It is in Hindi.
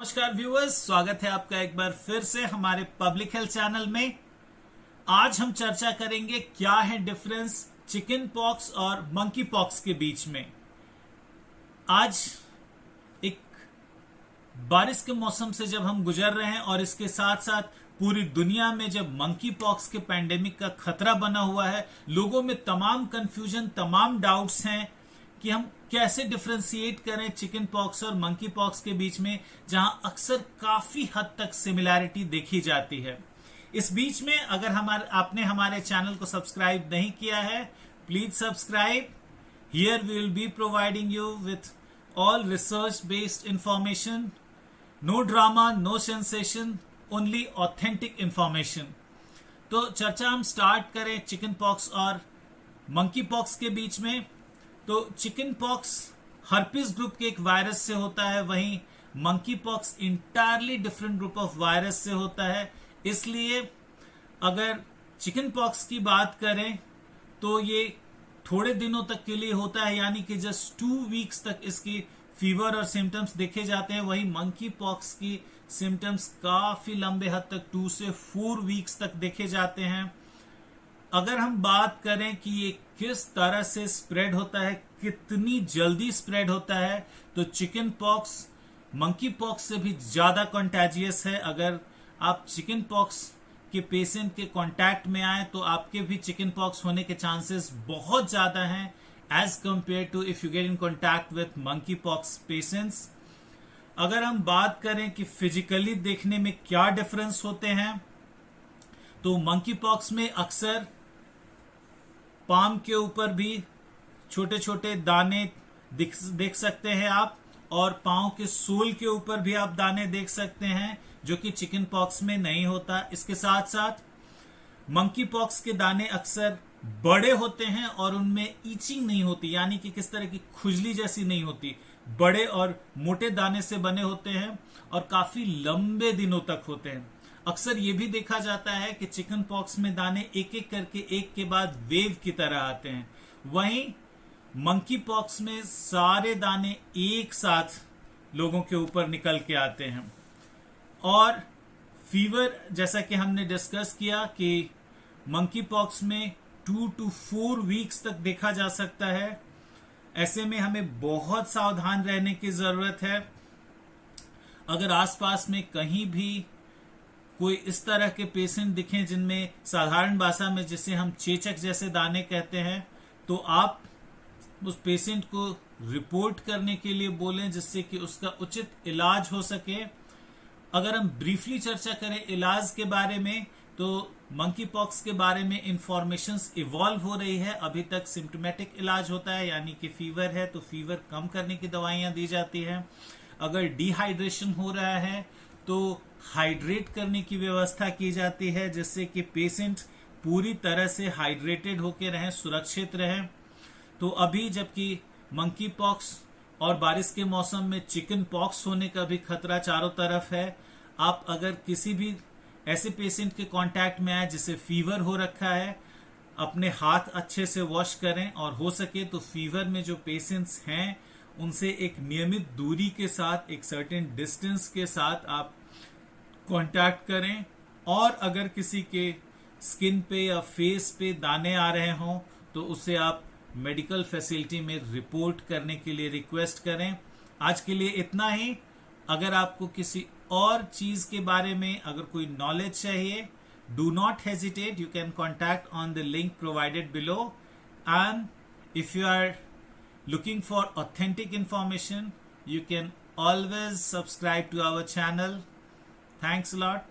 नमस्कार व्यूअर्स, स्वागत है आपका एक बार फिर से हमारे पब्लिक हेल्थ चैनल में। आज हम चर्चा करेंगे क्या है डिफरेंस चिकन पॉक्स और मंकी पॉक्स के बीच में। आज एक बारिश के मौसम से जब हम गुजर रहे हैं और इसके साथ साथ पूरी दुनिया में जब मंकी पॉक्स के पैंडेमिक का खतरा बना हुआ है, लोगों में तमाम कंफ्यूजन, तमाम डाउट्स हैं कि हम कैसे डिफरेंशिएट करें चिकन पॉक्स और मंकी पॉक्स के बीच में, जहां अक्सर काफी हद तक सिमिलैरिटी देखी जाती है। इस बीच में अगर आपने हमारे चैनल को सब्सक्राइब नहीं किया है, please subscribe. Here we will be providing you with all research based information, no drama, no sensation, only authentic information. तो चर्चा हम स्टार्ट करें चिकन पॉक्स और मंकी पॉक्स के बीच में। तो चिकन पॉक्स हर्पिस ग्रुप के एक वायरस से होता है, वहीं monkey pox entirely different group of virus से होता है। इसलिए अगर चिकन पॉक्स की बात करें तो ये थोड़े दिनों तक के लिए होता है, यानी कि जस्ट 2 वीक्स तक इसकी फीवर और सिम्टम्स देखे जाते हैं। वहीं मंकी पॉक्स की सिम्टम्स काफी लंबे हद तक 2 से 4 वीक्स तक देखे जाते हैं। अगर हम बात करें कि ये किस तरह से स्प्रेड होता है, कितनी जल्दी स्प्रेड होता है, तो चिकन पॉक्स मंकी पॉक्स से भी ज्यादा कंटेजियस है। अगर आप चिकन पॉक्स के पेशेंट के कांटेक्ट में आए तो आपके भी चिकन पॉक्स होने के चांसेस बहुत ज्यादा हैं as compare to if you get in contact with monkeypox patients. अगर हम बात करें कि फिजिकली देखने में क्या डिफरेंस होते हैं, तो मंकी पॉक्स में अक्सर पाम के ऊपर भी छोटे छोटे दाने देख सकते हैं आप, और पांव के सोल के ऊपर भी आप दाने देख सकते हैं, जो कि चिकन पॉक्स में नहीं होता। इसके साथ साथ मंकी पॉक्स के दाने अक्सर बड़े होते हैं और उनमें ईचिंग नहीं होती, यानी कि किस तरह की खुजली जैसी नहीं होती। बड़े और मोटे दाने से बने होते हैं और काफी लंबे दिनों तक होते हैं। अक्सर ये भी देखा जाता है कि चिकन पॉक्स में दाने एक एक करके एक के बाद वेव की तरह आते हैं, वहीं मंकी पॉक्स में सारे दाने एक साथ लोगों के ऊपर निकल के आते हैं। और फीवर, जैसा कि हमने डिस्कस किया कि मंकी पॉक्स में 2 to 4 वीक्स तक देखा जा सकता है। ऐसे में हमें बहुत सावधान रहने की जरूरत है। अगर आसपास में कहीं भी कोई इस तरह के पेशेंट दिखें जिनमें साधारण भाषा में जिसे हम चेचक जैसे दाने कहते हैं, तो आप उस पेशेंट को रिपोर्ट करने के लिए बोलें, जिससे कि उसका उचित इलाज हो सके। अगर हम ब्रीफली चर्चा करें इलाज के बारे में, तो मंकी पॉक्स के बारे में इंफॉर्मेशंस इवॉल्व हो रही है। अभी तक सिम्टोमेटिक इलाज होता है, यानी कि फीवर है तो फीवर कम करने की दवाइयां दी जाती हैं। अगर डिहाइड्रेशन हो रहा है तो हाइड्रेट करने की व्यवस्था की जाती है, जिससे कि पेशेंट पूरी तरह से हाइड्रेटेड होकर रहें, सुरक्षित रहें। तो अभी जबकि मंकी पॉक्स और बारिश के मौसम में चिकन पॉक्स होने का भी खतरा चारों तरफ है। आप अगर किसी भी ऐसे पेशेंट के कांटेक्ट में आए जिसे फीवर हो रखा है, अपने हाथ अच्छे से वॉश करें, और हो सके तो फीवर में जो पेशेंट्स हैं उनसे एक नियमित दूरी के साथ, एक सर्टेन डिस्टेंस के साथ आप कांटेक्ट करें। और अगर किसी के स्किन पे या फेस पे दाने आ रहे हों तो उसे आप मेडिकल फैसिलिटी में रिपोर्ट करने के लिए रिक्वेस्ट करें। आज के लिए इतना ही। अगर आपको किसी और चीज के बारे में अगर कोई नॉलेज चाहिए, do not hesitate, you can contact on the link provided below. And if you are looking for authentic information, you can always subscribe to our channel. Thanks a lot.